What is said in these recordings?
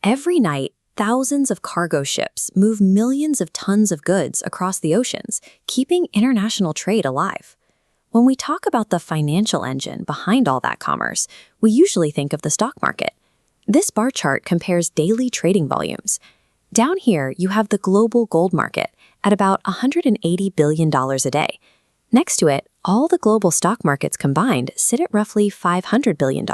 Every night, thousands of cargo ships move millions of tons of goods across the oceans, keeping international trade alive. When we talk about the financial engine behind all that commerce, we usually think of the stock market. This bar chart compares daily trading volumes. Down here, you have the global gold market at about $180 billion a day. Next to it, all the global stock markets combined sit at roughly $500 billion.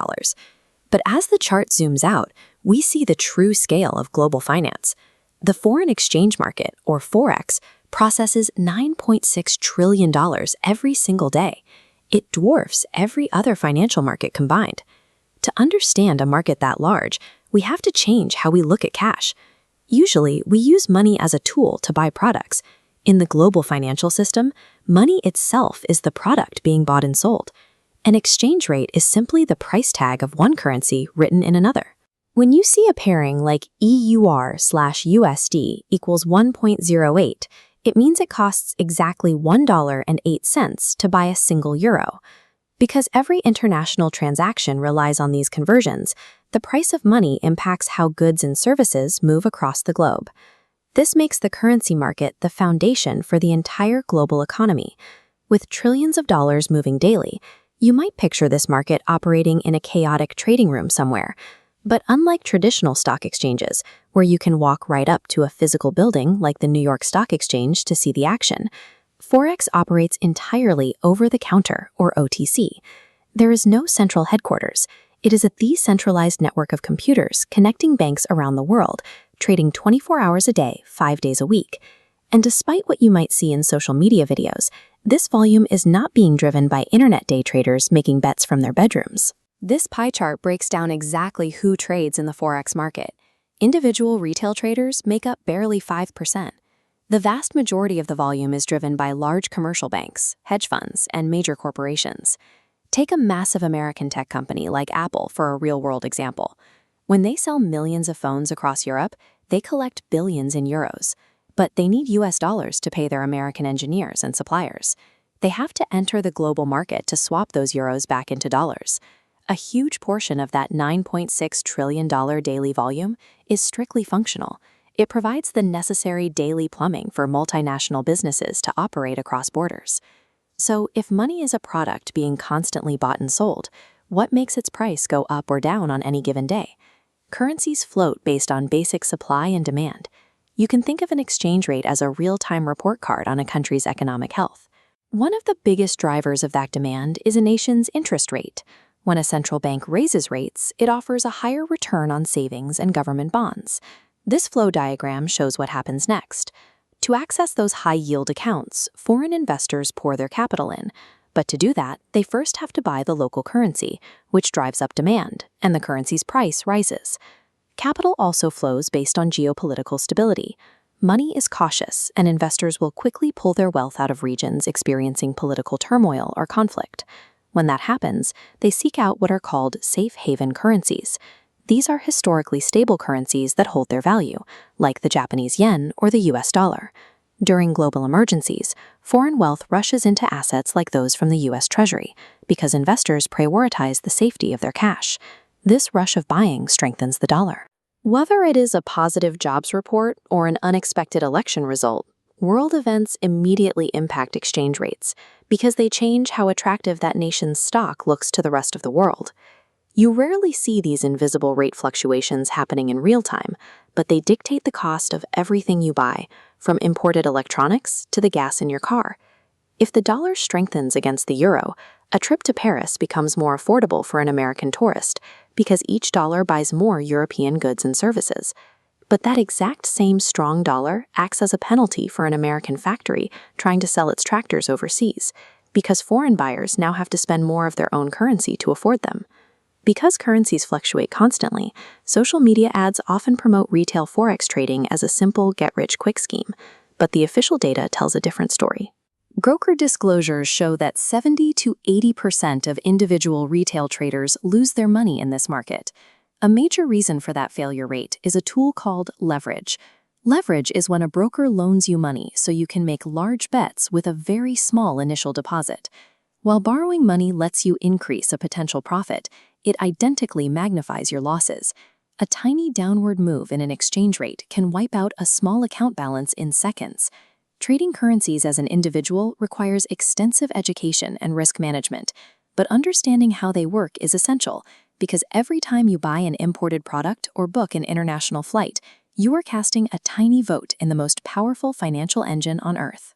But as the chart zooms out, we see the true scale of global finance. The foreign exchange market, or Forex, processes $9.6 trillion every single day. It dwarfs every other financial market combined. To understand a market that large, we have to change how we look at cash. Usually, we use money as a tool to buy products. In the global financial system, money itself is the product being bought and sold. An exchange rate is simply the price tag of one currency written in another. When you see a pairing like EUR/USD equals 1.08, it means it costs exactly $1.08 to buy a single euro. Because every international transaction relies on these conversions, the price of money impacts how goods and services move across the globe. This makes the currency market the foundation for the entire global economy. With trillions of dollars moving daily, you might picture this market operating in a chaotic trading room somewhere. But unlike traditional stock exchanges, where you can walk right up to a physical building like the New York Stock Exchange to see the action, Forex operates entirely over the counter, or OTC. There is no central headquarters. It is a decentralized network of computers connecting banks around the world, trading 24 hours a day, 5 days a week. And despite what you might see in social media videos, this volume is not being driven by internet day traders making bets from their bedrooms. This pie chart breaks down exactly who trades in the Forex market. Individual retail traders make up barely 5%. The vast majority of the volume is driven by large commercial banks, hedge funds, and major corporations. Take a massive American tech company like Apple for a real-world example. When they sell millions of phones across Europe, they collect billions in euros. But they need US dollars to pay their American engineers and suppliers. They have to enter the global market to swap those euros back into dollars. A huge portion of that $9.6 trillion daily volume is strictly functional. It provides the necessary daily plumbing for multinational businesses to operate across borders. So, if money is a product being constantly bought and sold, what makes its price go up or down on any given day? Currencies float based on basic supply and demand. You can think of an exchange rate as a real-time report card on a country's economic health. One of the biggest drivers of that demand is a nation's interest rate. When a central bank raises rates, it offers a higher return on savings and government bonds. This flow diagram shows what happens next. To access those high-yield accounts, foreign investors pour their capital in. But to do that, they first have to buy the local currency, which drives up demand, and the currency's price rises. Capital also flows based on geopolitical stability. Money is cautious, and investors will quickly pull their wealth out of regions experiencing political turmoil or conflict. When that happens, they seek out what are called safe haven currencies. These are historically stable currencies that hold their value, like the Japanese yen or the US dollar. During global emergencies, foreign wealth rushes into assets like those from the US Treasury, because investors prioritize the safety of their cash. This rush of buying strengthens the dollar. Whether it is a positive jobs report or an unexpected election result, world events immediately impact exchange rates because they change how attractive that nation's stock looks to the rest of the world. You rarely see these invisible rate fluctuations happening in real time, but they dictate the cost of everything you buy, from imported electronics to the gas in your car. If the dollar strengthens against the euro, a trip to Paris becomes more affordable for an American tourist because each dollar buys more European goods and services. But that exact same strong dollar acts as a penalty for an American factory trying to sell its tractors overseas, because foreign buyers now have to spend more of their own currency to afford them. Because currencies fluctuate constantly, social media ads often promote retail Forex trading as a simple get-rich-quick scheme, but the official data tells a different story. Broker disclosures show that 70 to 80% of individual retail traders lose their money in this market. A major reason for that failure rate is a tool called leverage. Leverage is when a broker loans you money so you can make large bets with a very small initial deposit. While borrowing money lets you increase a potential profit, it identically magnifies your losses. A tiny downward move in an exchange rate can wipe out a small account balance in seconds. Trading currencies as an individual requires extensive education and risk management, but understanding how they work is essential because every time you buy an imported product or book an international flight, you are casting a tiny vote in the most powerful financial engine on Earth.